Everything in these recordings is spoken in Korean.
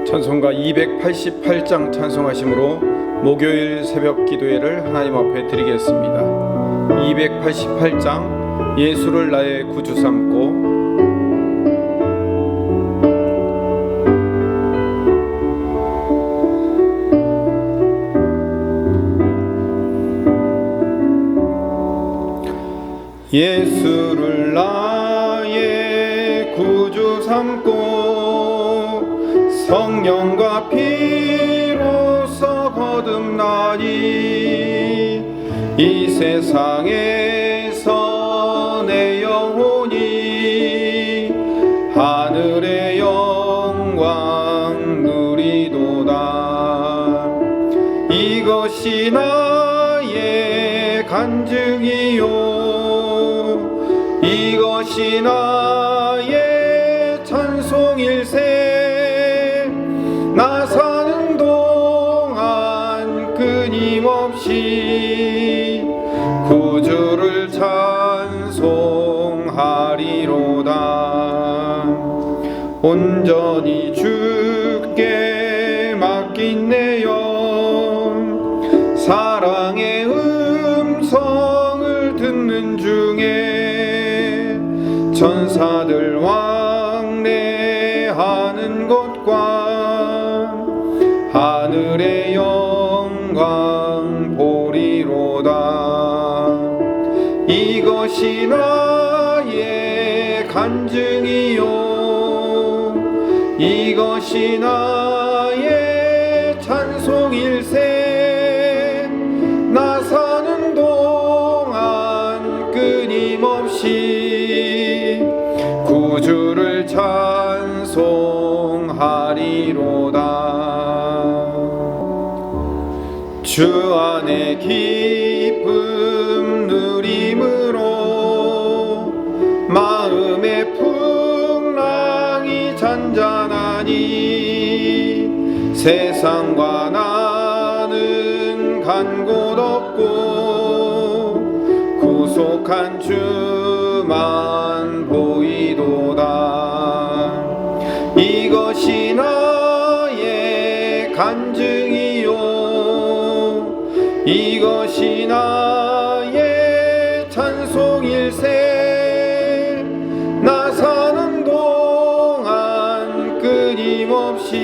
찬송가 288장 찬송하심으로 목요일 새벽 기도회를 하나님 앞에 드리겠습니다. 288장 예수를 나의 구주 삼고. 예수를 나의 구주 삼고 성령과 피로써 거듭나니 이 세상에서 내 영혼이 하늘의 영광 누리도다. 이것이 나의 간증이요 이것이 나의 찬송일세. 나 사는 동안 끊임없이 구주를 찬송하리로다. 온전히 주께 맡긴 내 영 사랑의 음성을 듣는 중에 천사들 왕래하는 것과 하늘의 영광 보리로다. 이것이 나의 간증이요 이것이 나의 찬송일세. 나 사는 동안 끊임없이 구주를 찬송하리로다. 주 안에 기쁨 누림으로 마음의 풍랑이 잔잔하니 세상과 나는 간 곳 없고 구속한 주만 보이도다. 이것이 나의 간증이요 이것이 나의 찬송일세. 나 사는 동안 끊임없이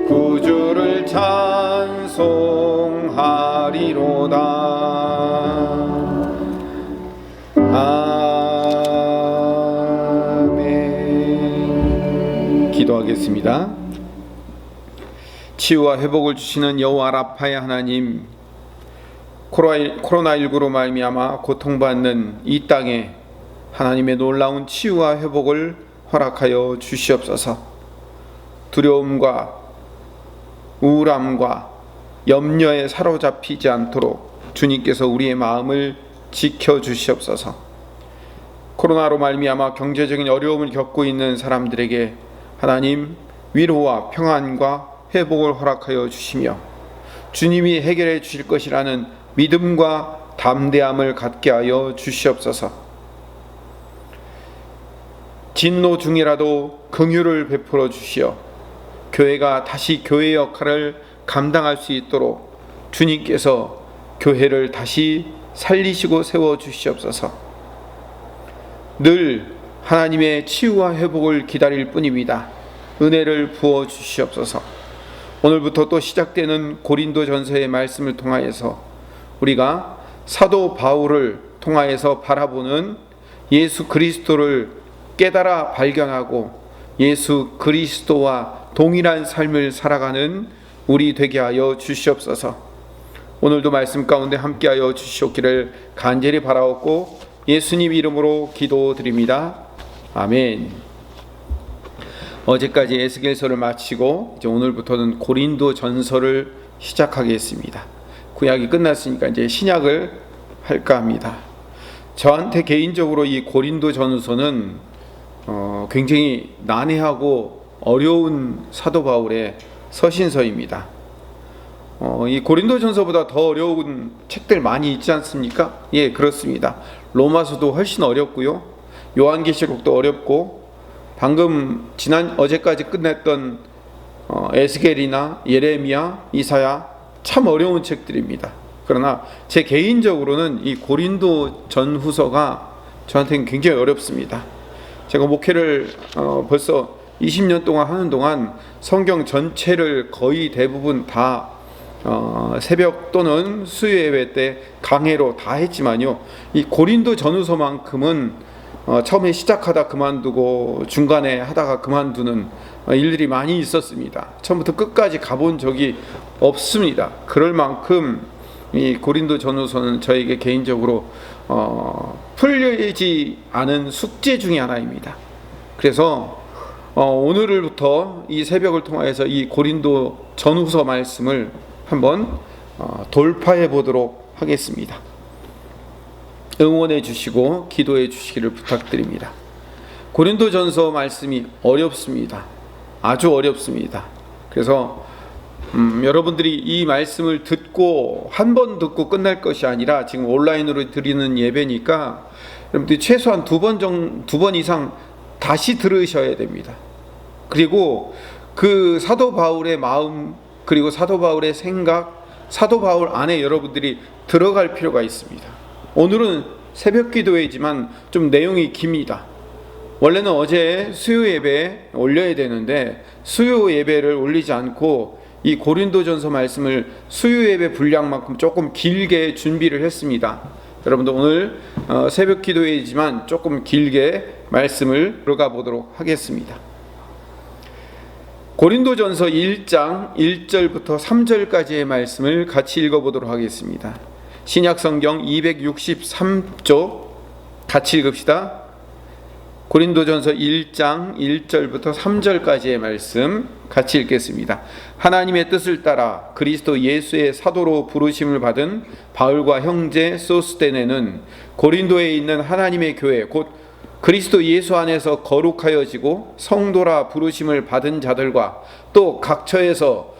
구주를 찬송하리로다. 아멘. 기도하겠습니다. 치유와 회복을 주시는 여호와 라파의 하나님, 코로나19로 말미암아 고통받는 이 땅에 하나님의 놀라운 치유와 회복을 허락하여 주시옵소서. 두려움과 우울함과 염려에 사로잡히지 않도록 주님께서 우리의 마음을 지켜주시옵소서. 코로나로 말미암아 경제적인 어려움을 겪고 있는 사람들에게 하나님 위로와 평안과 회복을 허락하여 주시며 주님이 해결해 주실 것이라는 믿음과 담대함을 갖게 하여 주시옵소서. 진노 중이라도 긍휼을 베풀어 주시어 교회가 다시 교회 역할을 감당할 수 있도록 주님께서 교회를 다시 살리시고 세워 주시옵소서. 늘 하나님의 치유와 회복을 기다릴 뿐입니다. 은혜를 부어 주시옵소서. 오늘부터 또 시작되는 고린도전서의 말씀을 통하여서 우리가 사도 바울을 통하여서 바라보는 예수 그리스도를 깨달아 발견하고 예수 그리스도와 동일한 삶을 살아가는 우리 되게 하여 주시옵소서. 오늘도 말씀 가운데 함께하여 주시옵기를 간절히 바라옵고 예수님 이름으로 기도드립니다. 아멘. 어제까지 에스겔서를 마치고 이제 오늘부터는 고린도전서를 시작하겠습니다. 구약이 끝났으니까 이제 신약을 할까 합니다. 저한테 개인적으로 이 고린도전서는 굉장히 난해하고 어려운 사도 바울의 서신서입니다. 이 고린도전서보다 더 어려운 책들 많이 있지 않습니까? 예, 그렇습니다. 로마서도 훨씬 어렵고요. 요한계시록도 어렵고 방금 어제까지 끝냈던 에스겔이나 예레미야, 이사야 참 어려운 책들입니다. 그러나 제 개인적으로는 이 고린도 전후서가 저한테는 굉장히 어렵습니다. 제가 목회를 벌써 20년 동안 하는 동안 성경 전체를 거의 대부분 다 새벽 또는 수요예배 때 강해로 다 했지만요, 이 고린도 전후서만큼은 처음에 시작하다 그만두고 중간에 하다가 그만두는 일들이 많이 있었습니다. 처음부터 끝까지 가본 적이 없습니다. 그럴 만큼 이 고린도 전후서는 저에게 개인적으로 풀리지 않은 숙제 중에 하나입니다. 그래서 오늘부터 이 새벽을 통해서 이 고린도 전후서 말씀을 한번 돌파해 보도록 하겠습니다. 응원해 주시고 기도해 주시기를 부탁드립니다. 고린도 전서 말씀이 어렵습니다. 아주 어렵습니다. 그래서 여러분들이 이 말씀을 듣고 한 번 듣고 끝날 것이 아니라 지금 온라인으로 드리는 예배니까 여러분들이 최소한 두 번 이상 다시 들으셔야 됩니다. 그리고 그 사도 바울의 마음, 그리고 사도 바울의 생각, 사도 바울 안에 여러분들이 들어갈 필요가 있습니다. 오늘은 새벽 기도회지만 좀 내용이 깁니다. 원래는 어제 수요 예배에 올려야 되는데 수요 예배를 올리지 않고 이 고린도전서 말씀을 수요 예배 분량만큼 조금 길게 준비를 했습니다. 여러분들 오늘 새벽 기도회지만 조금 길게 말씀을 들어가 보도록 하겠습니다. 고린도전서 1장 1절부터 3절까지의 말씀을 같이 읽어보도록 하겠습니다. 신약성경 263쪽 같이 읽읍시다. 고린도전서 1장 1절부터 3절까지의 말씀 같이 읽겠습니다. 하나님의 뜻을 따라 그리스도 예수의 사도로 부르심을 받은 바울과 형제 소스데네는 고린도에 있는 하나님의 교회 곧 그리스도 예수 안에서 거룩하여지고 성도라 부르심을 받은 자들과 또 각처에서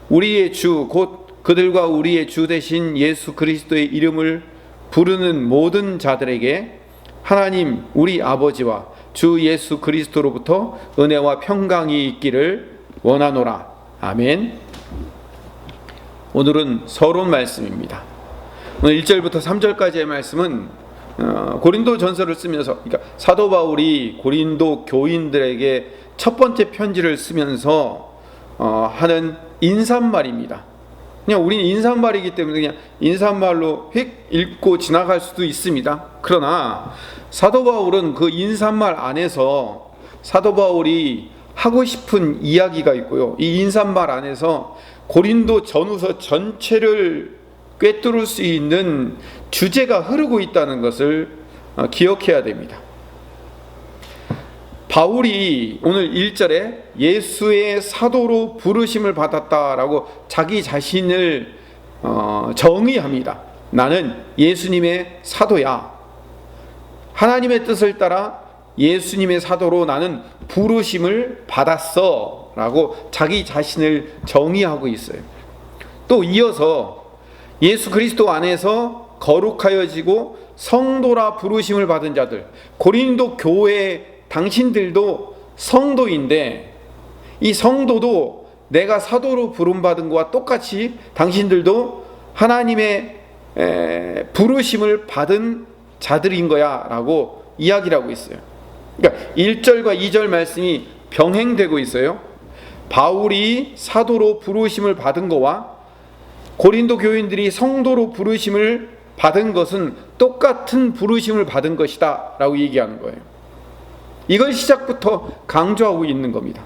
우리의 주 곧 그들과 우리의 주 되신 예수 그리스도의 이름을 부르는 모든 자들에게 하나님 우리 아버지와 주 예수 그리스도로부터 은혜와 평강이 있기를 원하노라. 아멘. 오늘은 서론 말씀입니다. 오늘 1절부터 3절까지의 말씀은 고린도 전서를 쓰면서, 그러니까 사도 바울이 고린도 교인들에게 첫 번째 편지를 쓰면서 하는 인사말입니다. 그냥 우리는 인사말이기 때문에 그냥 인사말로 휙 읽고 지나갈 수도 있습니다. 그러나 사도 바울은 그 인사말 안에서 사도 바울이 하고 싶은 이야기가 있고요, 이 인사말 안에서 고린도 전후서 전체를 꿰뚫을 수 있는 주제가 흐르고 있다는 것을 기억해야 됩니다. 바울이 오늘 1절에 예수의 사도로 부르심을 받았다라고 자기 자신을 정의합니다. 나는 예수님의 사도야. 하나님의 뜻을 따라 예수님의 사도로 나는 부르심을 받았어 라고 자기 자신을 정의하고 있어요. 또 이어서 예수 그리스도 안에서 거룩하여지고 성도라 부르심을 받은 자들, 고린도 교회 당신들도 성도인데 이 성도도 내가 사도로 부름받은 것과 똑같이 당신들도 하나님의 부르심을 받은 자들인 거야 라고 이야기를 하고 있어요. 그러니까 1절과 2절 말씀이 병행되고 있어요. 바울이 사도로 부르심을 받은 것과 고린도 교인들이 성도로 부르심을 받은 것은 똑같은 부르심을 받은 것이다 라고 얘기하는 거예요. 이걸 시작부터 강조하고 있는 겁니다.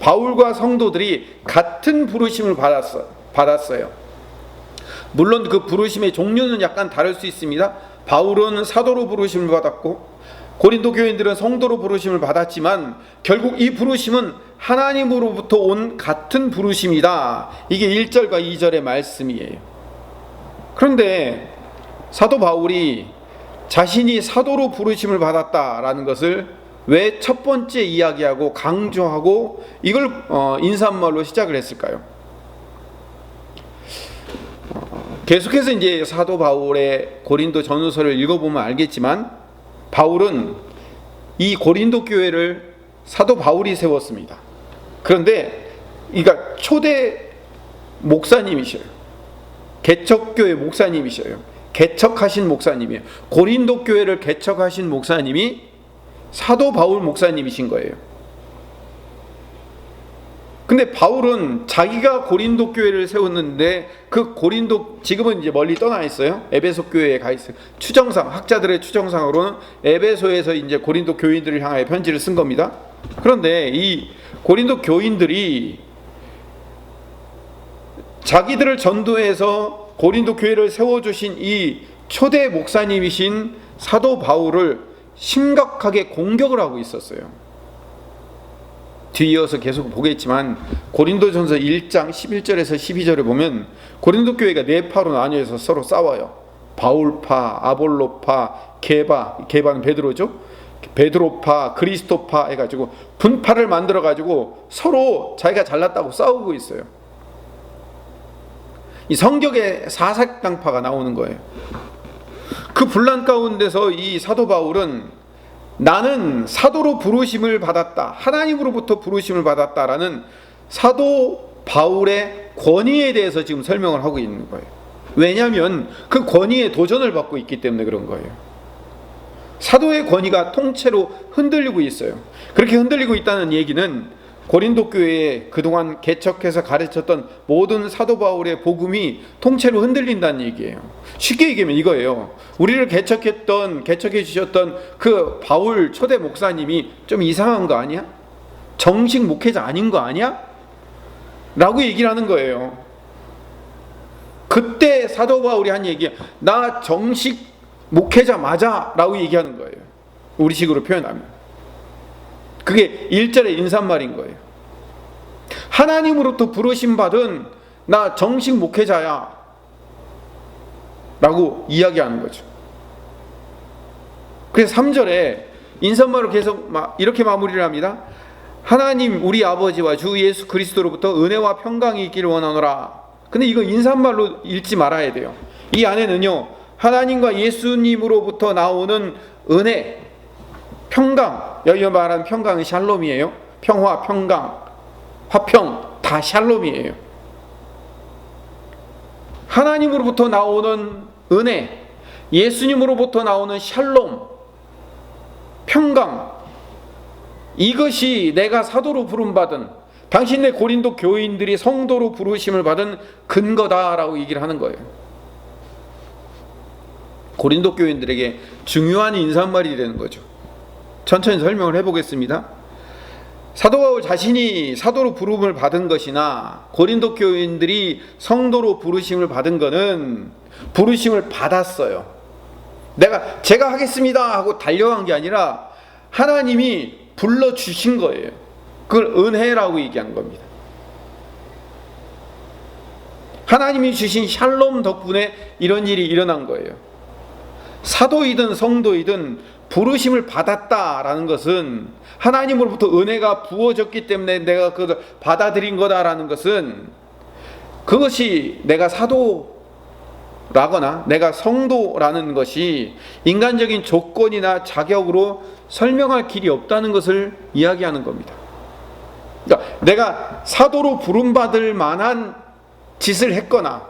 바울과 성도들이 같은 부르심을 받았어요. 물론 그 부르심의 종류는 약간 다를 수 있습니다. 바울은 사도로 부르심을 받았고 고린도 교인들은 성도로 부르심을 받았지만 결국 이 부르심은 하나님으로부터 온 같은 부르심이다. 이게 1절과 2절의 말씀이에요. 그런데 사도 바울이 자신이 사도로 부르심을 받았다라는 것을 왜 첫 번째 이야기하고 강조하고 이걸 인사말로 시작을 했을까요? 계속해서 이제 사도 바울의 고린도 전후서를 읽어보면 알겠지만 바울은 이 고린도 교회를 사도 바울이 세웠습니다. 그런데 그러니까 초대 목사님이셔요. 개척교회 목사님이셔요. 개척하신 목사님이에요. 고린도 교회를 개척하신 목사님이 사도 바울 목사님이신 거예요. 근데 바울은 자기가 고린도 교회를 세웠는데 그 고린도, 지금은 이제 멀리 떠나 있어요. 에베소 교회에 가 있어요. 추정상, 학자들의 추정상으로는 에베소에서 이제 고린도 교인들을 향하여 편지를 쓴 겁니다. 그런데 이 고린도 교인들이 자기들을 전도해서 고린도 교회를 세워주신 이 초대 목사님이신 사도 바울을 심각하게 공격을 하고 있었어요. 뒤이어서 계속 보겠지만 고린도전서 1장 11절에서 12절에 보면 고린도 교회가 네 파로 나뉘어서 서로 싸워요. 바울파, 아볼로파, 게바는 베드로죠. 베드로파, 그리스도파 해가지고 분파를 만들어가지고 서로 자기가 잘났다고 싸우고 있어요. 이 성격의 사색당파가 나오는 거예요. 그 분란 가운데서 이 사도 바울은 나는 사도로 부르심을 받았다, 하나님으로부터 부르심을 받았다라는 사도 바울의 권위에 대해서 지금 설명을 하고 있는 거예요. 왜냐하면 그 권위에 도전을 받고 있기 때문에 그런 거예요. 사도의 권위가 통째로 흔들리고 있어요. 그렇게 흔들리고 있다는 얘기는 고린도 교회에 그동안 개척해서 가르쳤던 모든 사도 바울의 복음이 통째로 흔들린다는 얘기예요. 쉽게 얘기하면 이거예요. 우리를 개척해 주셨던 그 바울 초대 목사님이 좀 이상한 거 아니야? 정식 목회자 아닌 거 아니야? 라고 얘기를 하는 거예요. 그때 사도 바울이 한 얘기야. 나 정식 목회자 맞아 라고 얘기하는 거예요. 우리식으로 표현하면 그게 1절의 인사말인 거예요. 하나님으로부터 부르심 받은 나 정식 목회자야 라고 이야기하는 거죠. 그래서 3절에 인사말로 계속 이렇게 마무리를 합니다. 하나님 우리 아버지와 주 예수 그리스도로부터 은혜와 평강이 있기를 원하노라. 근데 이거 인사말로 읽지 말아야 돼요. 이 안에는요, 하나님과 예수님으로부터 나오는 은혜, 평강, 여기 말하는 평강은 샬롬이에요. 평화, 평강, 화평 다 샬롬이에요. 하나님으로부터 나오는 은혜, 예수님으로부터 나오는 샬롬, 평강, 이것이 내가 사도로 부름받은, 당신네 고린도 교인들이 성도로 부르심을 받은 근거다라고 얘기를 하는 거예요. 고린도 교인들에게 중요한 인사말이 되는 거죠. 천천히 설명을 해보겠습니다. 사도 바울 자신이 사도로 부름을 받은 것이나 고린도 교인들이 성도로 부르심을 받은 것은 부르심을 받았어요. 제가 하겠습니다 하고 달려간 게 아니라 하나님이 불러주신 거예요. 그걸 은혜라고 얘기한 겁니다. 하나님이 주신 샬롬 덕분에 이런 일이 일어난 거예요. 사도이든 성도이든 부르심을 받았다라는 것은 하나님으로부터 은혜가 부어졌기 때문에 내가 그걸 받아들인 거다라는 것은, 그것이 내가 사도라거나 내가 성도라는 것이 인간적인 조건이나 자격으로 설명할 길이 없다는 것을 이야기하는 겁니다. 그러니까 내가 사도로 부름받을 만한 짓을 했거나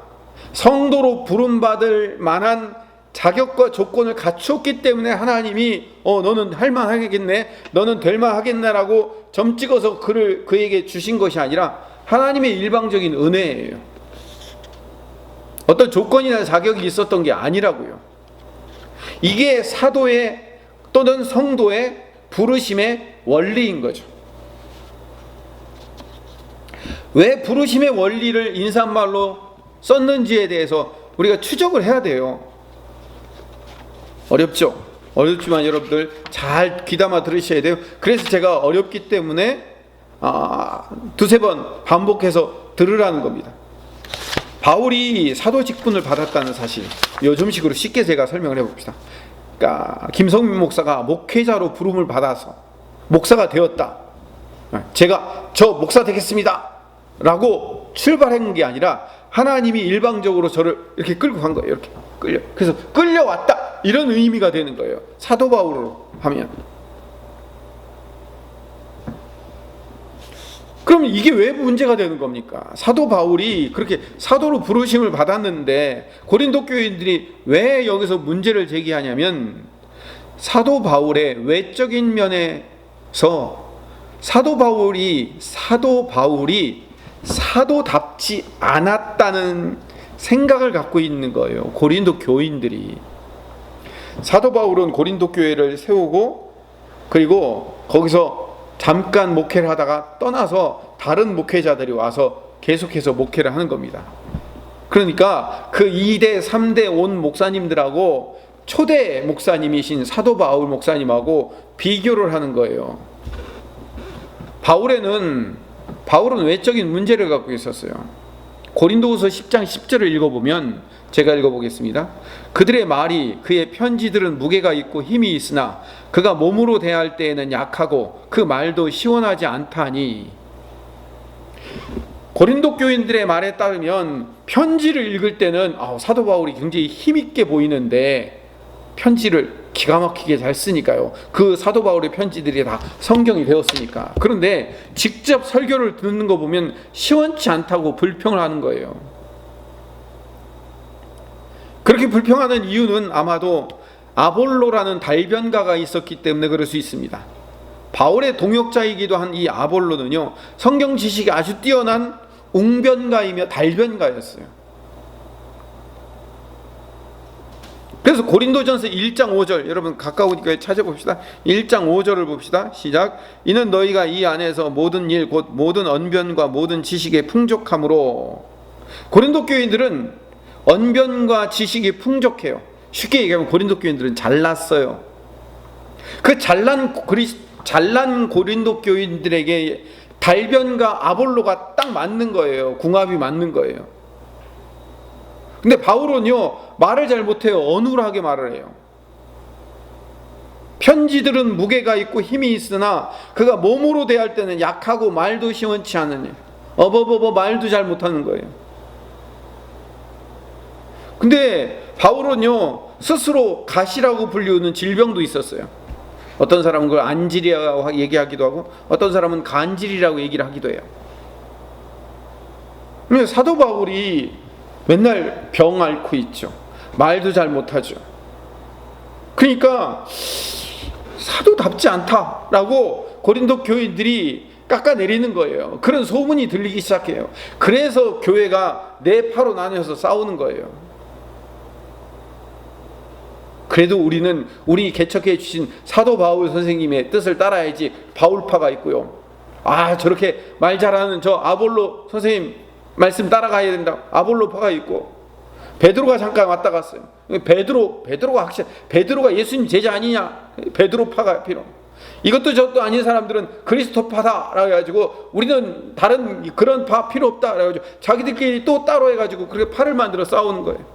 성도로 부름받을 만한 자격과 조건을 갖추었기 때문에 하나님이 너는 할만하겠네, 너는 될만하겠네라고 점 찍어서 그에게 주신 것이 아니라 하나님의 일방적인 은혜예요. 어떤 조건이나 자격이 있었던 게 아니라고요. 이게 사도의 또는 성도의 부르심의 원리인 거죠. 왜 부르심의 원리를 인사말로 썼는지에 대해서 우리가 추적을 해야 돼요. 어렵죠? 어렵지만 여러분들 잘 귀담아 들으셔야 돼요. 그래서 제가 어렵기 때문에 두세 번 반복해서 들으라는 겁니다. 바울이 사도 직분을 받았다는 사실, 요즘식으로 쉽게 제가 설명을 해봅시다. 그러니까 김성민 목사가 목회자로 부름을 받아서 목사가 되었다, 제가 저 목사 되겠습니다 라고 출발한 게 아니라 하나님이 일방적으로 저를 이렇게 끌고 간 거예요. 이렇게 그래서 끌려왔다, 이런 의미가 되는 거예요. 사도 바울로 하면. 그럼 이게 왜 문제가 되는 겁니까? 사도 바울이 그렇게 사도로 부르심을 받았는데 고린도 교인들이 왜 여기서 문제를 제기하냐면, 사도 바울의 외적인 면에서 사도 바울이 사도답지 않았다는 생각을 갖고 있는 거예요. 고린도 교인들이. 사도 바울은 고린도 교회를 세우고 그리고 거기서 잠깐 목회를 하다가 떠나서 다른 목회자들이 와서 계속해서 목회를 하는 겁니다. 그러니까 그 2대 3대 온 목사님들하고 초대 목사님이신 사도 바울 목사님하고 비교를 하는 거예요. 바울은 외적인 문제를 갖고 있었어요. 고린도후서 10장 10절을 읽어보면, 제가 읽어보겠습니다. 그들의 말이, 그의 편지들은 무게가 있고 힘이 있으나 그가 몸으로 대할 때에는 약하고 그 말도 시원하지 않다니. 고린도 교인들의 말에 따르면 편지를 읽을 때는 사도 바울이 굉장히 힘있게 보이는데, 편지를 기가 막히게 잘 쓰니까요. 그 사도 바울의 편지들이 다 성경이 되었으니까. 그런데 직접 설교를 듣는 거 보면 시원치 않다고 불평을 하는 거예요. 그렇게 불평하는 이유는 아마도 아볼로라는 달변가가 있었기 때문에 그럴 수 있습니다. 바울의 동역자이기도 한 이 아볼로는요, 성경 지식이 아주 뛰어난 웅변가이며 달변가였어요. 그래서 고린도전서 1장 5절, 여러분 가까우니까 찾아봅시다. 1장 5절을 봅시다. 시작. 이는 너희가 이 안에서 모든 일 곧 모든 언변과 모든 지식에 풍족함으로. 고린도 교인들은 언변과 지식이 풍족해요. 쉽게 얘기하면 고린도 교인들은 잘났어요. 그 잘난 고린도 교인들에게 달변과 아볼로가 딱 맞는 거예요. 궁합이 맞는 거예요. 근데 바울은요, 말을 잘 못해요. 어눌하게 말을 해요. 편지들은 무게가 있고 힘이 있으나 그가 몸으로 대할 때는 약하고 말도 시원치 않으니. 말도 잘 못하는 거예요. 근데 바울은요, 스스로 가시라고 불리우는 질병도 있었어요. 어떤 사람은 그걸 안질이라고 얘기하기도 하고 어떤 사람은 간질이라고 얘기를 하기도 해요. 근데 사도 바울이 맨날 병 앓고 있죠. 말도 잘 못하죠. 그러니까 사도답지 않다라고 고린도 교인들이 깎아내리는 거예요. 그런 소문이 들리기 시작해요. 그래서 교회가 네 파로 나뉘어서 싸우는 거예요. 그래도 우리 개척해 주신 사도 바울 선생님의 뜻을 따라야지. 바울파가 있고요. 저렇게 말 잘하는 저 아볼로 선생님 말씀 따라가야 된다. 아볼로파가 있고, 베드로가 잠깐 왔다 갔어요. 베드로가 예수님 제자 아니냐? 베드로파가 필요. 이것도 저것도 아닌 사람들은 그리스도파다라고 해가지고 우리는 다른 그런 파 필요 없다. 그래가지고 자기들끼리 또 따로 해가지고 그렇게 파를 만들어 싸우는 거예요.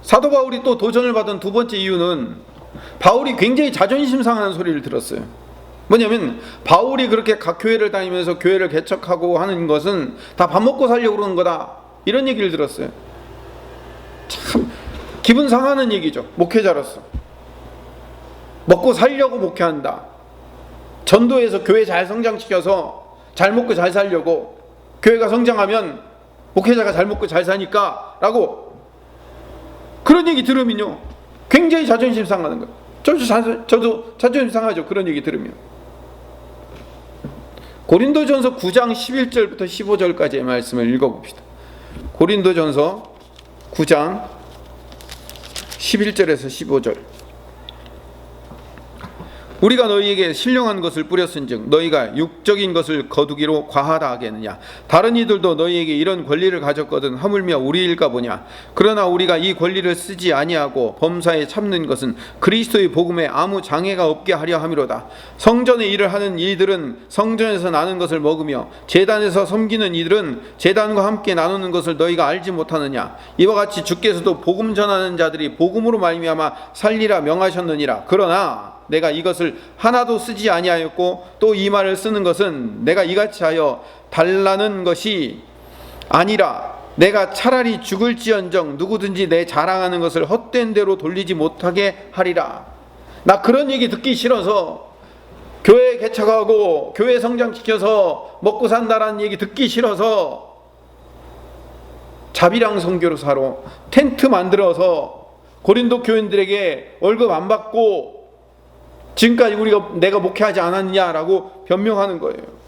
사도 바울이 또 도전을 받은 두 번째 이유는, 바울이 굉장히 자존심 상하는 소리를 들었어요. 뭐냐면 바울이 그렇게 각 교회를 다니면서 교회를 개척하고 하는 것은 다 밥 먹고 살려고 그러는 거다, 이런 얘기를 들었어요. 참 기분 상하는 얘기죠. 목회자로서 먹고 살려고 목회한다. 전도해서 교회 잘 성장시켜서 잘 먹고 잘 살려고, 교회가 성장하면 목회자가 잘 먹고 잘 사니까 라고, 그런 얘기 들으면요 굉장히 자존심 상하는 거예요. 저도 자존심 상하죠. 그런 얘기 들으면. 고린도전서 9장 11절부터 15절까지의 말씀을 읽어봅시다. 고린도전서 9장 11절에서 15절. 우리가 너희에게 신령한 것을 뿌렸은즉 너희가 육적인 것을 거두기로 과하다 하겠느냐. 다른 이들도 너희에게 이런 권리를 가졌거든 하물며 우리일까 보냐. 그러나 우리가 이 권리를 쓰지 아니하고 범사에 참는 것은 그리스도의 복음에 아무 장애가 없게 하려 함이로다. 성전의 일을 하는 이들은 성전에서 나는 것을 먹으며 제단에서 섬기는 이들은 제단과 함께 나누는 것을 너희가 알지 못하느냐. 이와 같이 주께서도 복음 전하는 자들이 복음으로 말미암아 살리라 명하셨느니라. 그러나 내가 이것을 하나도 쓰지 아니하였고 또 이 말을 쓰는 것은 내가 이같이 하여 달라는 것이 아니라 내가 차라리 죽을지언정 누구든지 내 자랑하는 것을 헛된 대로 돌리지 못하게 하리라. 나 그런 얘기 듣기 싫어서 교회 개척하고 교회 성장시켜서 먹고 산다라는 얘기 듣기 싫어서 자비랑 선교사로 텐트 만들어서 고린도 교인들에게 월급 안 받고 지금까지 내가 목회하지 않았냐라고 변명하는 거예요.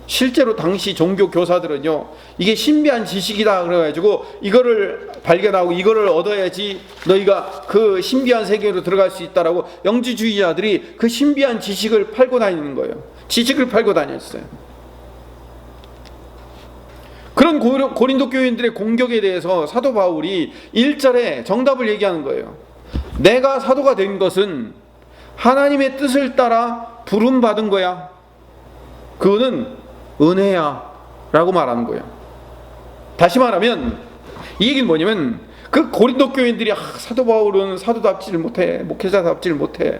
실제로 당시 종교 교사들은요, 이게 신비한 지식이다 그래가지고 이거를 발견하고 이거를 얻어야지 너희가 그 신비한 세계로 들어갈 수 있다라고 영지주의자들이 그 신비한 지식을 팔고 다니는 거예요. 지식을 팔고 다녔어요. 그런 고린도 교인들의 공격에 대해서 사도 바울이 1절에 정답을 얘기하는 거예요. 내가 사도가 된 것은 하나님의 뜻을 따라 부름받은 거야. 그거는 은혜야 라고 말하는 거예요. 다시 말하면 이 얘기는 뭐냐면 그 고린도 교인들이 사도 바울은 사도답지를 못해, 목회자답지를 못해,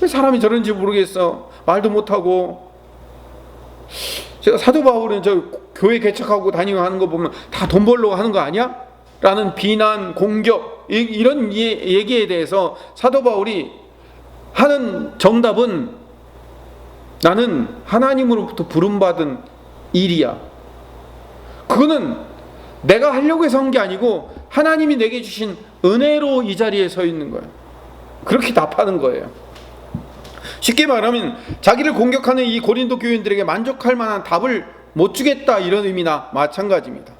왜 사람이 저런지 모르겠어, 말도 못하고, 제가 사도 바울은 저 교회 개척하고 다니고 하는 거 보면 다 돈 벌려고 하는 거 아니야? 라는 비난, 공격, 이런 얘기에 대해서 사도 바울이 하는 정답은 나는 하나님으로부터 부름받은 일이야. 그거는 내가 하려고 해서 한 게 아니고 하나님이 내게 주신 은혜로 이 자리에 서 있는 거예요. 그렇게 답하는 거예요. 쉽게 말하면 자기를 공격하는 이 고린도 교인들에게 만족할 만한 답을 못 주겠다, 이런 의미나 마찬가지입니다.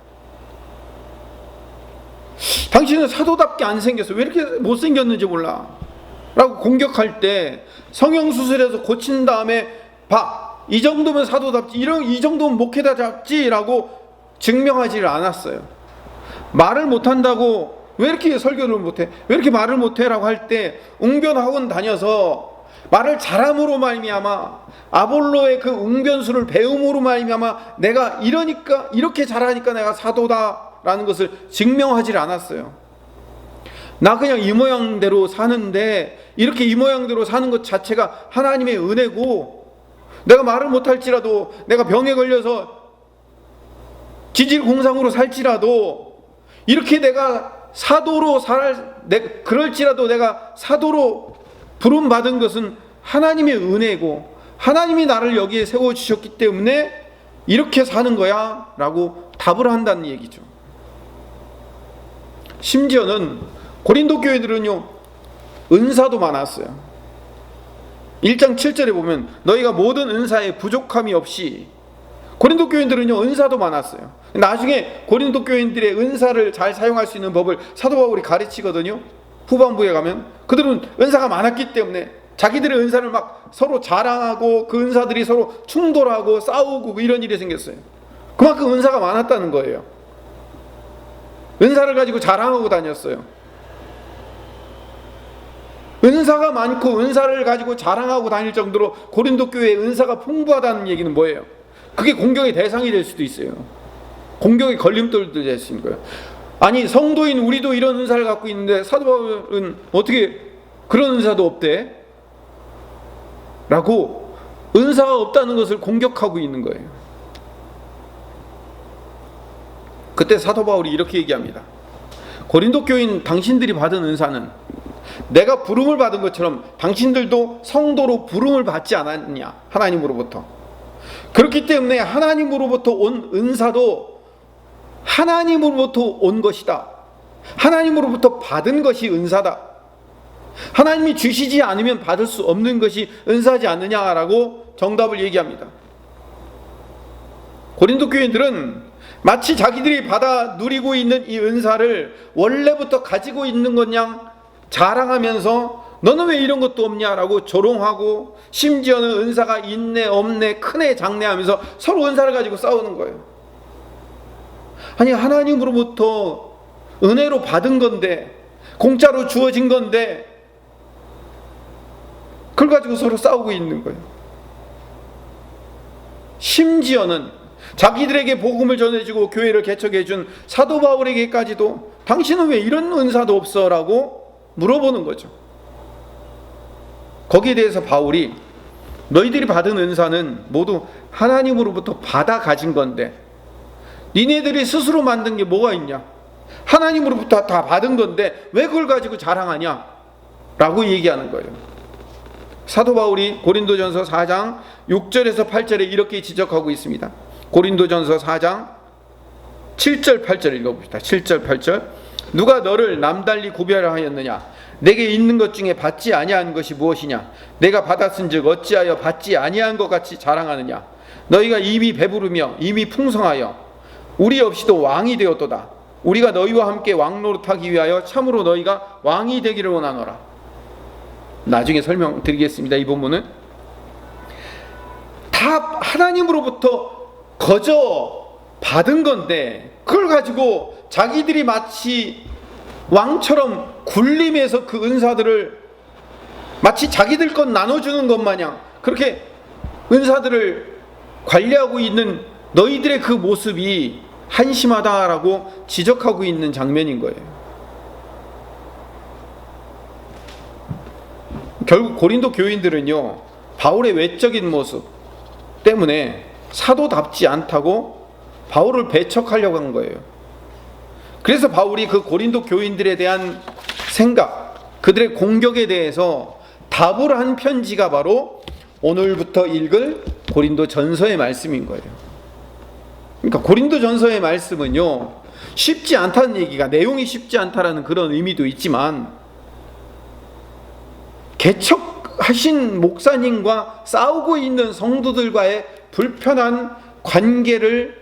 당신은 사도답게 안 생겼어, 왜 이렇게 못생겼는지 몰라 라고 공격할 때 성형수술해서 고친 다음에 이 정도면 사도답지, 이 정도면 목회자답지 라고 증명하지를 않았어요. 말을 못한다고 왜 이렇게 설교를 못해, 왜 이렇게 말을 못해 라고 할 때 웅변학원 다녀서 말을 잘함으로 말미암아, 아볼로의 그 웅변술을 배움으로 말미암아 내가 이렇게 잘하니까 내가 사도다라는 것을 증명하지를 않았어요. 나 그냥 이 모양대로 사는데, 이렇게 이 모양대로 사는 것 자체가 하나님의 은혜고, 내가 말을 못할지라도, 내가 병에 걸려서 지질공상으로 살지라도, 이렇게 내가 사도로 그럴지라도 내가 사도로 부름받은 것은 하나님의 은혜고 하나님이 나를 여기에 세워주셨기 때문에 이렇게 사는 거야 라고 답을 한다는 얘기죠. 심지어는 고린도 교회들은요, 은사도 많았어요. 1장 7절에 보면 너희가 모든 은사에 부족함이 없이, 고린도 교인들은요 은사도 많았어요. 나중에 고린도 교인들의 은사를 잘 사용할 수 있는 법을 사도 바울이 가르치거든요. 후반부에 가면 그들은 은사가 많았기 때문에 자기들의 은사를 막 서로 자랑하고 그 은사들이 서로 충돌하고 싸우고 이런 일이 생겼어요. 그만큼 은사가 많았다는 거예요. 은사를 가지고 자랑하고 다녔어요. 은사가 많고 은사를 가지고 자랑하고 다닐 정도로 고린도 교회의 은사가 풍부하다는 얘기는 뭐예요? 그게 공격의 대상이 될 수도 있어요. 공격의 걸림돌도 될 수 있는 거예요. 아니, 성도인 우리도 이런 은사를 갖고 있는데 사도 바울은 어떻게 그런 은사도 없대? 라고 은사가 없다는 것을 공격하고 있는 거예요. 그때 사도 바울이 이렇게 얘기합니다. 고린도 교인 당신들이 받은 은사는 내가 부름을 받은 것처럼 당신들도 성도로 부름을 받지 않았냐, 하나님으로부터. 그렇기 때문에 하나님으로부터 온 은사도 하나님으로부터 온 것이다. 하나님으로부터 받은 것이 은사다. 하나님이 주시지 않으면 받을 수 없는 것이 은사지 않느냐라고 정답을 얘기합니다. 고린도 교인들은 마치 자기들이 받아 누리고 있는 이 은사를 원래부터 가지고 있는 것 양 자랑하면서 너는 왜 이런 것도 없냐라고 조롱하고, 심지어는 은사가 있네 없네 크네 작네 하면서 서로 은사를 가지고 싸우는 거예요. 아니, 하나님으로부터 은혜로 받은 건데, 공짜로 주어진 건데 그걸 가지고 서로 싸우고 있는 거예요. 심지어는 자기들에게 복음을 전해주고 교회를 개척해준 사도 바울에게까지도 당신은 왜 이런 은사도 없어? 라고 물어보는 거죠. 거기에 대해서 바울이 너희들이 받은 은사는 모두 하나님으로부터 받아 가진 건데 니네들이 스스로 만든 게 뭐가 있냐? 하나님으로부터 다 받은 건데 왜 그걸 가지고 자랑하냐? 라고 얘기하는 거예요. 사도 바울이 고린도전서 4장 6절에서 8절에 이렇게 지적하고 있습니다. 고린도전서 4장 7절 8절 읽어봅시다. 7절 8절. 누가 너를 남달리 구별하였느냐? 내게 있는 것 중에 받지 아니한 것이 무엇이냐? 내가 받았은즉 어찌하여 받지 아니한 것 같이 자랑하느냐? 너희가 이미 배부르며 이미 풍성하여 우리 없이도 왕이 되었도다. 우리가 너희와 함께 왕노릇하기 위하여 참으로 너희가 왕이 되기를 원하노라. 나중에 설명드리겠습니다. 이 본문은 다 하나님으로부터 거저 받은 건데 그걸 가지고 자기들이 마치 왕처럼 군림해서 그 은사들을 마치 자기들 것 나눠주는 것 마냥 그렇게 은사들을 관리하고 있는 너희들의 그 모습이 한심하다라고 지적하고 있는 장면인 거예요. 결국 고린도 교인들은요, 바울의 외적인 모습 때문에 사도답지 않다고 바울을 배척하려고 한 거예요. 그래서 바울이 그 고린도 교인들에 대한 생각, 그들의 공격에 대해서 답을 한 편지가 바로 오늘부터 읽을 고린도 전서의 말씀인 거예요. 그러니까 고린도 전서의 말씀은요, 쉽지 않다는 얘기가, 내용이 쉽지 않다라는 그런 의미도 있지만 개척하신 목사님과 싸우고 있는 성도들과의 불편한 관계를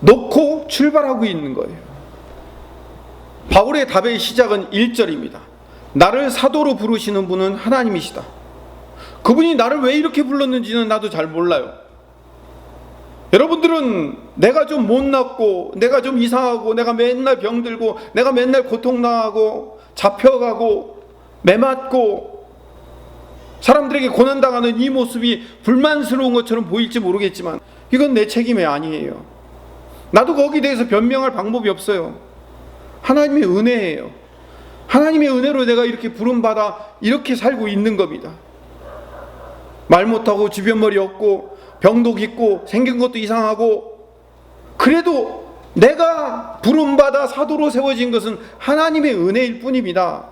놓고 출발하고 있는 거예요. 바울의 답의 시작은 1절입니다. 나를 사도로 부르시는 분은 하나님이시다. 그분이 나를 왜 이렇게 불렀는지는 나도 잘 몰라요. 여러분들은 내가 좀 못났고, 내가 좀 이상하고, 내가 맨날 병들고, 내가 맨날 고통당하고, 잡혀가고, 매맞고, 사람들에게 고난당하는 이 모습이 불만스러운 것처럼 보일지 모르겠지만 이건 내 책임이 아니에요. 나도 거기에 대해서 변명할 방법이 없어요. 하나님의 은혜예요. 하나님의 은혜로 내가 이렇게 부름받아 이렇게 살고 있는 겁니다. 말 못하고 주변머리 없고 병도 깃고 생긴 것도 이상하고, 그래도 내가 부름받아 사도로 세워진 것은 하나님의 은혜일 뿐입니다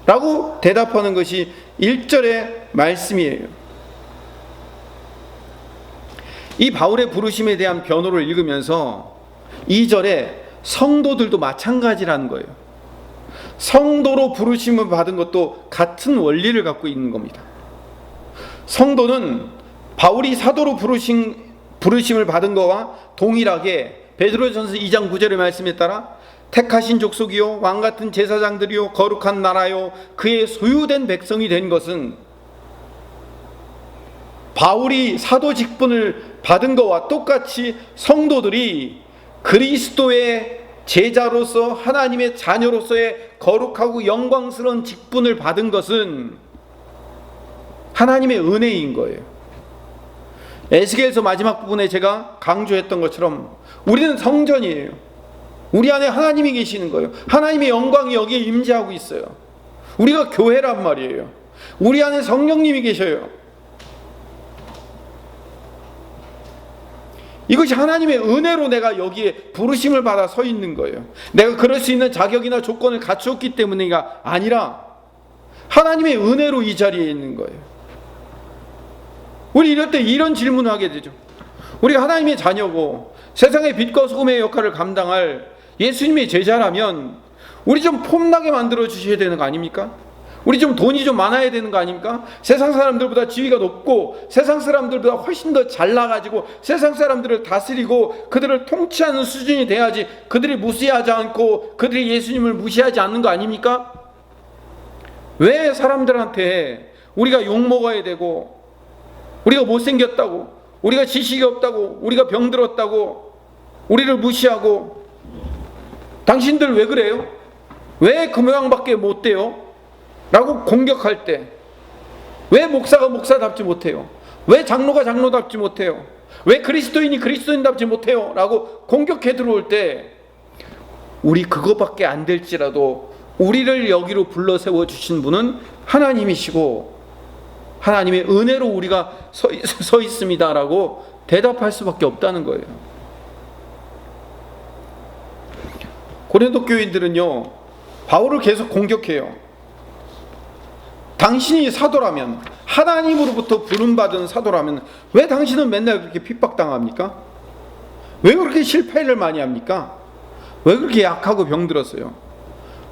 라고 대답하는 것이 1절의 말씀이에요. 이 바울의 부르심에 대한 변호를 읽으면서 2절에 성도들도 마찬가지라는 거예요. 성도로 부르심을 받은 것도 같은 원리를 갖고 있는 겁니다. 성도는 바울이 사도로 부르심을 받은 것과 동일하게 베드로전서 2장 9절의 말씀에 따라 택하신 족속이요 왕같은 제사장들이요 거룩한 나라요 그의 소유된 백성이 된 것은, 바울이 사도 직분을 받은 것과 똑같이 성도들이 그리스도의 제자로서 하나님의 자녀로서의 거룩하고 영광스러운 직분을 받은 것은 하나님의 은혜인 거예요. 에스겔서 마지막 부분에 제가 강조했던 것처럼 우리는 성전이에요. 우리 안에 하나님이 계시는 거예요. 하나님의 영광이 여기에 임재하고 있어요. 우리가 교회란 말이에요. 우리 안에 성령님이 계셔요. 이것이 하나님의 은혜로 내가 여기에 부르심을 받아 서 있는 거예요. 내가 그럴 수 있는 자격이나 조건을 갖추었기 때문이가 아니라 하나님의 은혜로 이 자리에 있는 거예요. 우리 이럴 때 이런 질문을 하게 되죠. 우리가 하나님의 자녀고 세상의 빛과 소금의 역할을 감당할 예수님의 제자라면 우리 좀 폼나게 만들어 주셔야 되는 거 아닙니까? 우리 좀 돈이 좀 많아야 되는 거 아닙니까? 세상 사람들보다 지위가 높고 세상 사람들보다 훨씬 더 잘나가지고 세상 사람들을 다스리고 그들을 통치하는 수준이 돼야지 그들이 무시하지 않고 그들이 예수님을 무시하지 않는 거 아닙니까? 왜 사람들한테 우리가 욕먹어야 되고, 우리가 못생겼다고, 우리가 지식이 없다고, 우리가 병들었다고, 우리를 무시하고, 당신들 왜 그래요? 왜 그 모양밖에 못 돼요? 라고 공격할 때, 왜 목사가 목사답지 못해요? 왜 장로가 장로답지 못해요? 왜 그리스도인이 그리스도인답지 못해요? 라고 공격해 들어올 때, 우리 그거밖에 안 될지라도 우리를 여기로 불러 세워 주신 분은 하나님이시고 하나님의 은혜로 우리가 서 있습니다 라고 대답할 수밖에 없다는 거예요. 고린도 교인들은요, 바울을 계속 공격해요. 당신이 사도라면, 하나님으로부터 부름받은 사도라면 왜 당신은 맨날 그렇게 핍박당합니까? 왜 그렇게 실패를 많이 합니까? 왜 그렇게 약하고 병들었어요?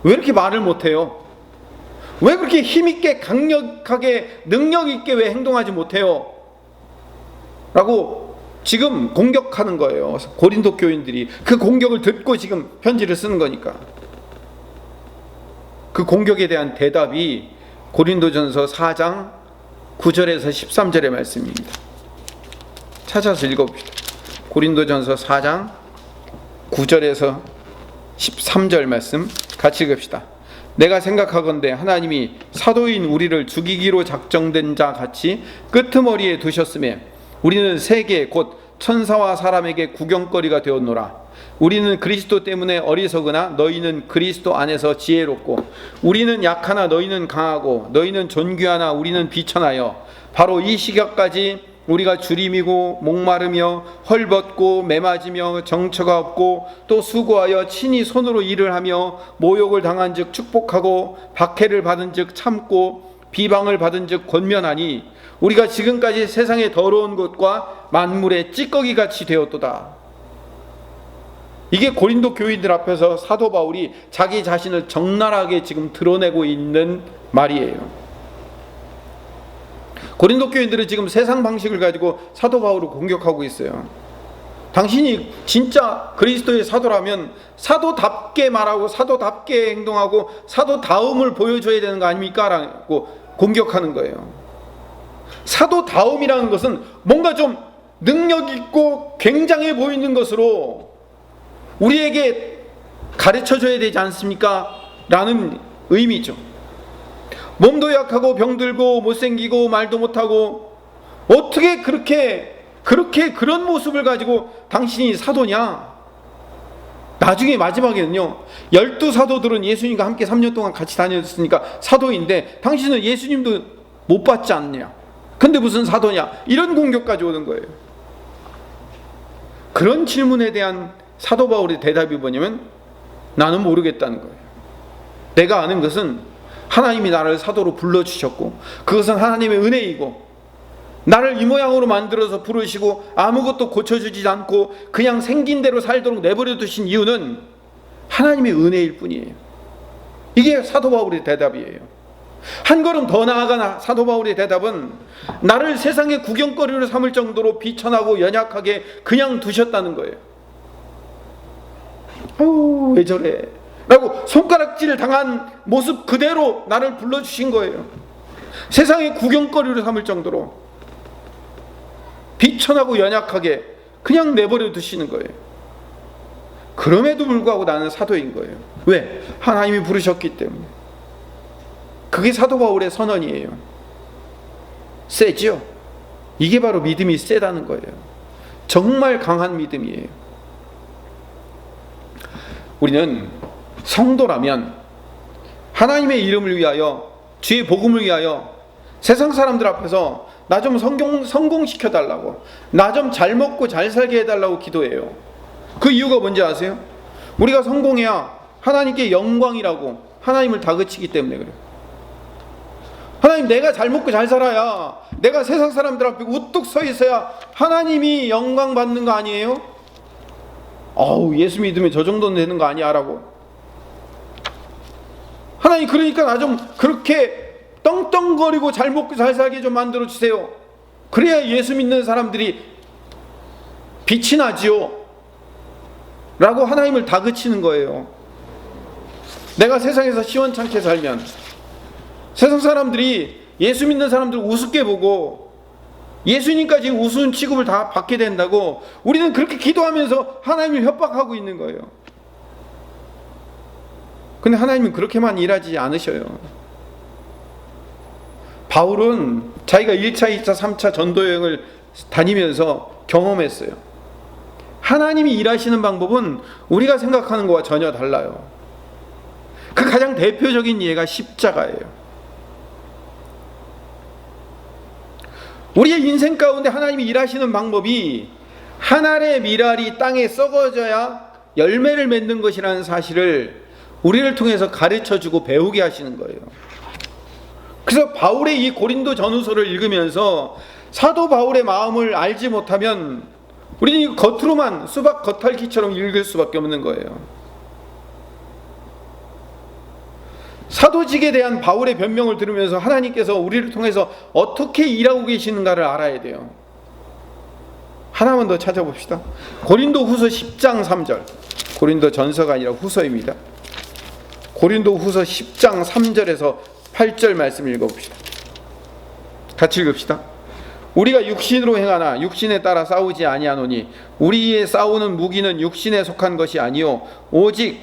왜 이렇게 말을 못해요? 왜 그렇게 힘있게 강력하게 능력있게 왜 행동하지 못해요? 라고 지금 공격하는 거예요. 고린도 교인들이 그 공격을 듣고 지금 편지를 쓰는 거니까. 그 공격에 대한 대답이 고린도전서 4장 9절에서 13절의 말씀입니다. 찾아서 읽어봅시다. 고린도전서 4장 9절에서 13절 말씀 같이 읽읍시다. 내가 생각하건대 하나님이 사도인 우리를 죽이기로 작정된 자 같이 끄트머리에 두셨음에 우리는 세계 곧 천사와 사람에게 구경거리가 되었노라. 우리는 그리스도 때문에 어리석으나 너희는 그리스도 안에서 지혜롭고 우리는 약하나 너희는 강하고 너희는 존귀하나 우리는 비천하여 바로 이 시각까지 우리가 주림이고 목마르며 헐벗고 매맞으며 정처가 없고 또 수고하여 친히 손으로 일을 하며 모욕을 당한 즉 축복하고 박해를 받은 즉 참고 비방을 받은 즉 권면하니 우리가 지금까지 세상의 더러운 것과 만물의 찌꺼기같이 되었도다. 이게 고린도 교인들 앞에서 사도 바울이 자기 자신을 적나라하게 지금 드러내고 있는 말이에요. 고린도 교인들은 지금 세상 방식을 가지고 사도 바울을 공격하고 있어요. 당신이 진짜 그리스도의 사도라면 사도답게 말하고 사도답게 행동하고 사도다움을 보여줘야 되는 거 아닙니까? 라고 공격하는 거예요. 사도다움이라는 것은 뭔가 좀 능력 있고 굉장해 보이는 것으로 우리에게 가르쳐줘야 되지 않습니까? 라는 의미죠. 몸도 약하고 병들고 못생기고 말도 못하고 어떻게 그렇게 그런 모습을 가지고 당신이 사도냐? 나중에 마지막에는요 12사도들은 예수님과 함께 3년 동안 같이 다녔으니까 사도인데 당신은 예수님도 못 봤지 않냐? 근데 무슨 사도냐? 이런 공격까지 오는 거예요. 그런 질문에 대한 사도 바울의 대답이 뭐냐면 나는 모르겠다는 거예요. 내가 아는 것은 하나님이 나를 사도로 불러주셨고 그것은 하나님의 은혜이고 나를 이 모양으로 만들어서 부르시고 아무것도 고쳐주지 않고 그냥 생긴 대로 살도록 내버려 두신 이유는 하나님의 은혜일 뿐이에요. 이게 사도 바울의 대답이에요. 한 걸음 더 나아가 사도 바울의 대답은 나를 세상의 구경거리로 삼을 정도로 비천하고 연약하게 그냥 두셨다는 거예요. 아유 왜 저래 라고 손가락질 당한 모습 그대로 나를 불러주신 거예요. 세상의 구경거리로 삼을 정도로 비천하고 연약하게 그냥 내버려 두시는 거예요. 그럼에도 불구하고 나는 사도인 거예요. 왜? 하나님이 부르셨기 때문에. 그게 사도 바울의 선언이에요. 세죠? 이게 바로 믿음이 세다는 거예요. 정말 강한 믿음이에요. 우리는 성도라면 하나님의 이름을 위하여 주의 복음을 위하여 세상 사람들 앞에서 나 좀 성공시켜 달라고 나 좀 잘 먹고 잘 살게 해달라고 기도해요. 그 이유가 뭔지 아세요? 우리가 성공해야 하나님께 영광이라고 하나님을 다그치기 때문에 그래요. 하나님 내가 잘 먹고 잘 살아야 내가 세상 사람들 앞에 우뚝 서 있어야 하나님이 영광 받는 거 아니에요? 예수 믿으면 저 정도는 되는 거 아니야 라고 하나님 그러니까 나 좀 그렇게 떵떵거리고 잘 먹고 잘 살게 좀 만들어 주세요. 그래야 예수 믿는 사람들이 빛이 나지요 라고 하나님을 다그치는 거예요. 내가 세상에서 시원찮게 살면 세상 사람들이 예수 믿는 사람들을 우습게 보고 예수님까지 우스운 취급을 다 받게 된다고 우리는 그렇게 기도하면서 하나님을 협박하고 있는 거예요. 근데 하나님은 그렇게만 일하지 않으셔요. 바울은 자기가 1차, 2차, 3차 전도여행을 다니면서 경험했어요. 하나님이 일하시는 방법은 우리가 생각하는 것과 전혀 달라요. 그 가장 대표적인 예가 십자가예요. 우리의 인생 가운데 하나님이 일하시는 방법이 한 알의 밀알이 땅에 썩어져야 열매를 맺는 것이라는 사실을 우리를 통해서 가르쳐주고 배우게 하시는 거예요. 그래서 바울의 이 고린도 전후서를 읽으면서 사도 바울의 마음을 알지 못하면 우리는 겉으로만 수박 겉핥기처럼 읽을 수밖에 없는 거예요. 사도직에 대한 바울의 변명을 들으면서 하나님께서 우리를 통해서 어떻게 일하고 계시는가를 알아야 돼요. 하나만 더 찾아봅시다. 고린도 후서 10장 3절. 고린도 전서가 아니라 후서입니다. 고린도 후서 10장 3절에서 8절 말씀 읽어봅시다. 같이 읽읍시다. 우리가 육신으로 행하나 육신에 따라 싸우지 아니하노니 우리의 싸우는 무기는 육신에 속한 것이 아니요 오직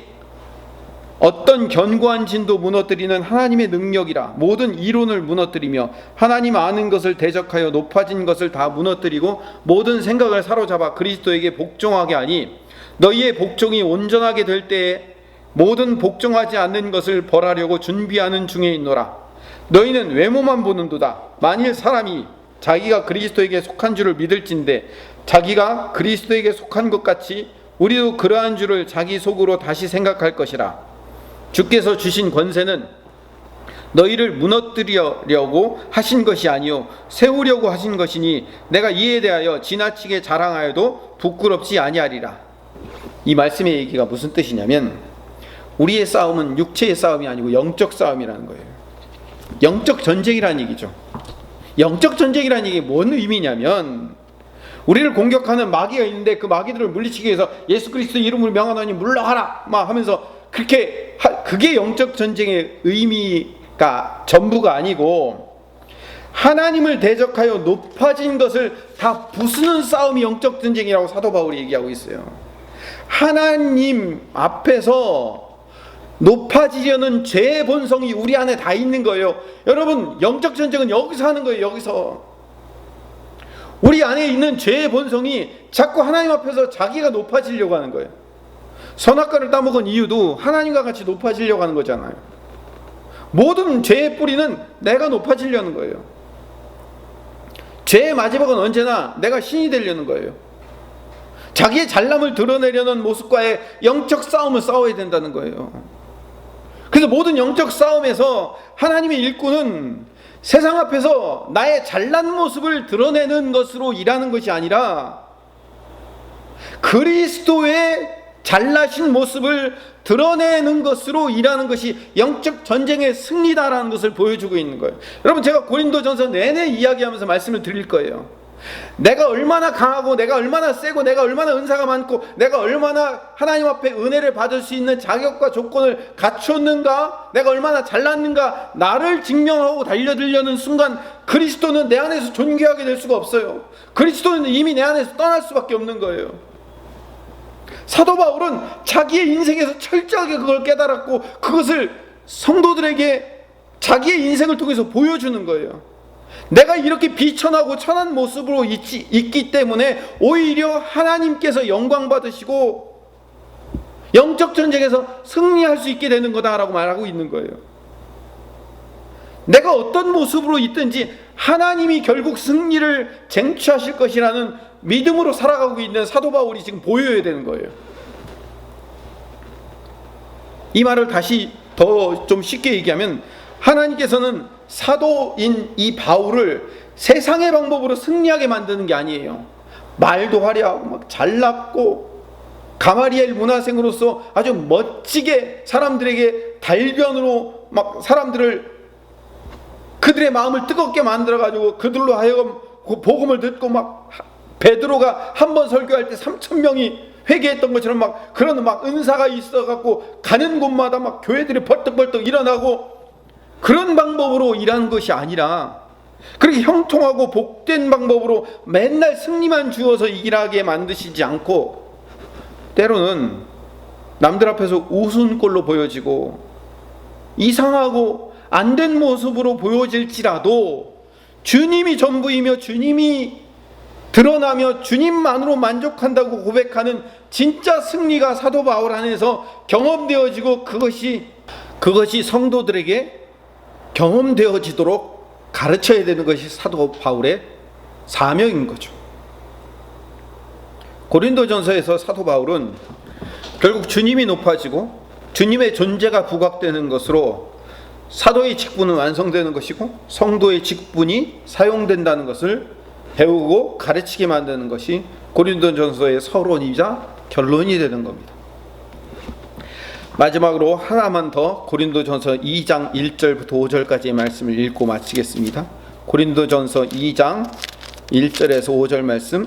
어떤 견고한 진도 무너뜨리는 하나님의 능력이라. 모든 이론을 무너뜨리며 하나님 아는 것을 대적하여 높아진 것을 다 무너뜨리고 모든 생각을 사로잡아 그리스도에게 복종하게 하니 너희의 복종이 온전하게 될 때에 모든 복종하지 않는 것을 벌하려고 준비하는 중에 있노라. 너희는 외모만 보는도다. 만일 사람이 자기가 그리스도에게 속한 줄을 믿을진대 자기가 그리스도에게 속한 것 같이 우리도 그러한 줄을 자기 속으로 다시 생각할 것이라. 주께서 주신 권세는 너희를 무너뜨리려고 하신 것이 아니요 세우려고 하신 것이니 내가 이에 대하여 지나치게 자랑하여도 부끄럽지 아니하리라. 이 말씀의 얘기가 무슨 뜻이냐면 우리의 싸움은 육체의 싸움이 아니고 영적 싸움이라는 거예요. 영적 전쟁이라는 얘기죠. 영적 전쟁이라는 얘기 뭔 의미냐면 우리를 공격하는 마귀가 있는데 그 마귀들을 물리치기 위해서 예수 그리스도 이름으로 명하노니 물러가라 막 하면서 그게 영적 전쟁의 의미가 전부가 아니고 하나님을 대적하여 높아진 것을 다 부수는 싸움이 영적 전쟁이라고 사도 바울이 얘기하고 있어요. 하나님 앞에서 높아지려는 죄의 본성이 우리 안에 다 있는 거예요. 여러분, 영적 전쟁은 여기서 하는 거예요. 여기서 우리 안에 있는 죄의 본성이 자꾸 하나님 앞에서 자기가 높아지려고 하는 거예요. 선악과를 따먹은 이유도 하나님과 같이 높아지려고 하는 거잖아요. 모든 죄의 뿌리는 내가 높아지려는 거예요. 죄의 마지막은 언제나 내가 신이 되려는 거예요. 자기의 잘남을 드러내려는 모습과의 영적 싸움을 싸워야 된다는 거예요. 그래서 모든 영적 싸움에서 하나님의 일꾼은 세상 앞에서 나의 잘난 모습을 드러내는 것으로 일하는 것이 아니라 그리스도의 잘나신 모습을 드러내는 것으로 일하는 것이 영적 전쟁의 승리다라는 것을 보여주고 있는 거예요. 여러분, 제가 고린도전서 내내 이야기하면서 말씀을 드릴 거예요. 내가 얼마나 강하고 내가 얼마나 세고 내가 얼마나 은사가 많고 내가 얼마나 하나님 앞에 은혜를 받을 수 있는 자격과 조건을 갖췄는가, 내가 얼마나 잘났는가 나를 증명하고 달려들려는 순간 그리스도는 내 안에서 존귀하게 될 수가 없어요. 그리스도는 이미 내 안에서 떠날 수밖에 없는 거예요. 사도 바울은 자기의 인생에서 철저하게 그걸 깨달았고 그것을 성도들에게 자기의 인생을 통해서 보여주는 거예요. 내가 이렇게 비천하고 천한 모습으로 있기 때문에 오히려 하나님께서 영광 받으시고 영적 전쟁에서 승리할 수 있게 되는 거다라고 말하고 있는 거예요. 내가 어떤 모습으로 있든지 하나님이 결국 승리를 쟁취하실 것이라는 믿음으로 살아가고 있는 사도 바울이 지금 보여야 되는 거예요. 이 말을 다시 더 좀 쉽게 얘기하면 하나님께서는 사도인 이 바울을 세상의 방법으로 승리하게 만드는 게 아니에요. 말도 화려하고 막 잘났고 가마리엘 문화생으로서 아주 멋지게 사람들에게 달변으로 막 사람들을 그들의 마음을 뜨겁게 만들어가지고 그들로 하여금 그 복음을 듣고 막 베드로가 한 번 설교할 때 3,000명이 회개했던 것처럼 막 그런 막 은사가 있어갖고 가는 곳마다 막 교회들이 벌떡벌떡 일어나고 그런 방법으로 일하는 것이 아니라 그렇게 형통하고 복된 방법으로 맨날 승리만 주어서 일하게 만드시지 않고 때로는 남들 앞에서 우스운 꼴로 보여지고 이상하고 안된 모습으로 보여질지라도 주님이 전부이며 주님이 드러나며 주님만으로 만족한다고 고백하는 진짜 승리가 사도 바울 안에서 경험되어지고 그것이 성도들에게 경험되어지도록 가르쳐야 되는 것이 사도 바울의 사명인 거죠. 고린도전서에서 사도 바울은 결국 주님이 높아지고 주님의 존재가 부각되는 것으로 사도의 직분은 완성되는 것이고 성도의 직분이 사용된다는 것을 배우고 가르치게 만드는 것이 고린도전서의 서론이자 결론이 되는 겁니다. 마지막으로 하나만 더 고린도전서 2장 1절부터 5절까지의 말씀을 읽고 마치겠습니다. 고린도전서 2장 1절에서 5절 말씀.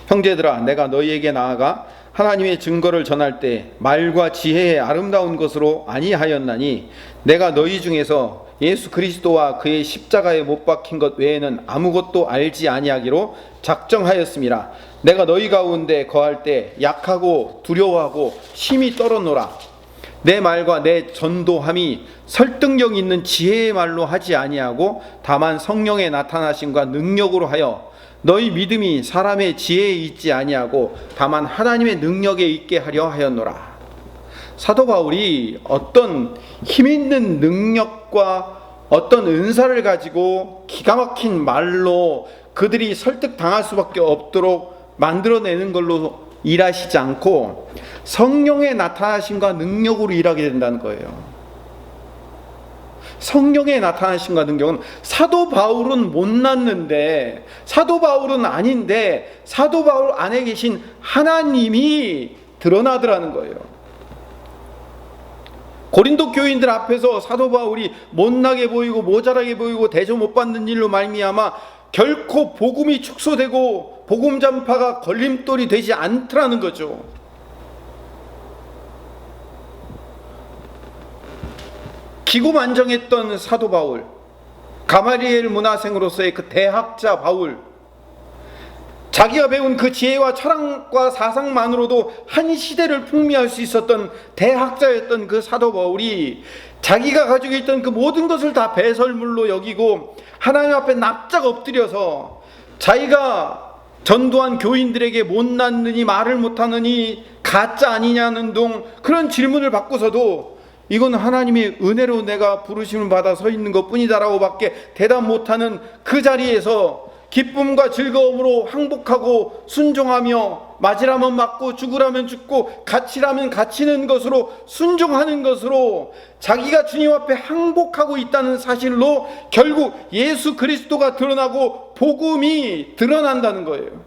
형제들아, 내가 너희에게 나아가 하나님의 증거를 전할 때 말과 지혜의 아름다운 것으로 아니하였나니 내가 너희 중에서 예수 그리스도와 그의 십자가에 못 박힌 것 외에는 아무것도 알지 아니하기로 작정하였음이라. 내가 너희 가운데 거할 때 약하고 두려워하고 심히 떨었노라. 내 말과 내 전도함이 설득력 있는 지혜의 말로 하지 아니하고 다만 성령의 나타나심과 능력으로 하여 너희 믿음이 사람의 지혜에 있지 아니하고 다만 하나님의 능력에 있게 하려 하였노라. 사도 바울이 어떤 힘있는 능력과 어떤 은사를 가지고 기가 막힌 말로 그들이 설득당할 수밖에 없도록 만들어내는 걸로 일하시지 않고 성령의 나타나심과 능력으로 일하게 된다는 거예요. 성령의 나타나심과 능력은 사도 바울은 못났는데, 사도 바울은 아닌데 사도 바울 안에 계신 하나님이 드러나더라는 거예요. 고린도 교인들 앞에서 사도 바울이 못나게 보이고 모자라게 보이고 대접 못 받는 일로 말미암아 결코 복음이 축소되고 복음 전파가 걸림돌이 되지 않더라는 거죠. 기고만장했던 사도 바울, 가마리엘 문화생으로서의 그 대학자 바울, 자기가 배운 그 지혜와 철학과 사상만으로도 한 시대를 풍미할 수 있었던 대학자였던 그 사도 바울이 자기가 가지고 있던 그 모든 것을 다 배설물로 여기고 하나님 앞에 납작 엎드려서 자기가 전도한 교인들에게 못났느니 말을 못하느니 가짜 아니냐는 등 그런 질문을 받고서도 이건 하나님의 은혜로 내가 부르심을 받아 서 있는 것뿐이다라고 밖에 대답 못하는 그 자리에서 기쁨과 즐거움으로 항복하고 순종하며 맞으라면 맞고 죽으라면 죽고 갇히라면 갇히는 것으로 순종하는 것으로 자기가 주님 앞에 항복하고 있다는 사실로 결국 예수 그리스도가 드러나고 복음이 드러난다는 거예요.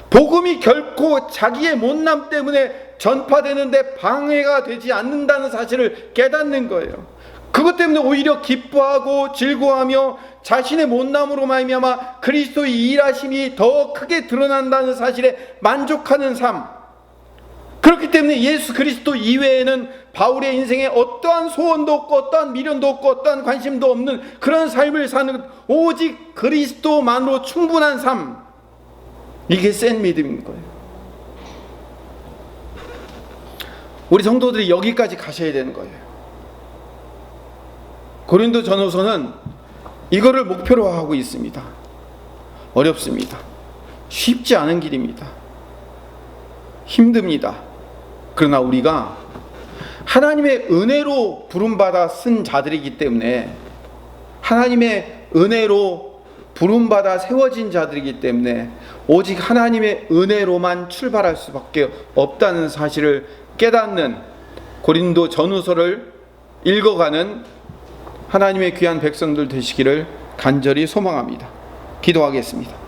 복음이 결코 자기의 못남 때문에 전파되는데 방해가 되지 않는다는 사실을 깨닫는 거예요. 그것 때문에 오히려 기뻐하고 즐거워하며 자신의 못남으로 말미암아 그리스도의 일하심이 더 크게 드러난다는 사실에 만족하는 삶. 그렇기 때문에 예수 그리스도 이외에는 바울의 인생에 어떠한 소원도 없고 어떠한 미련도 없고 어떠한 관심도 없는 그런 삶을 사는 오직 그리스도만으로 충분한 삶. 이게 센 믿음인 거예요. 우리 성도들이 여기까지 가셔야 되는 거예요. 고린도 전후서는 이거를 목표로 하고 있습니다. 어렵습니다. 쉽지 않은 길입니다. 힘듭니다. 그러나 우리가 하나님의 은혜로 부름받아 쓴 자들이기 때문에, 하나님의 은혜로 부름받아 세워진 자들이기 때문에 오직 하나님의 은혜로만 출발할 수밖에 없다는 사실을 깨닫는 고린도 전후서를 읽어가는 하나님의 귀한 백성들 되시기를 간절히 소망합니다. 기도하겠습니다.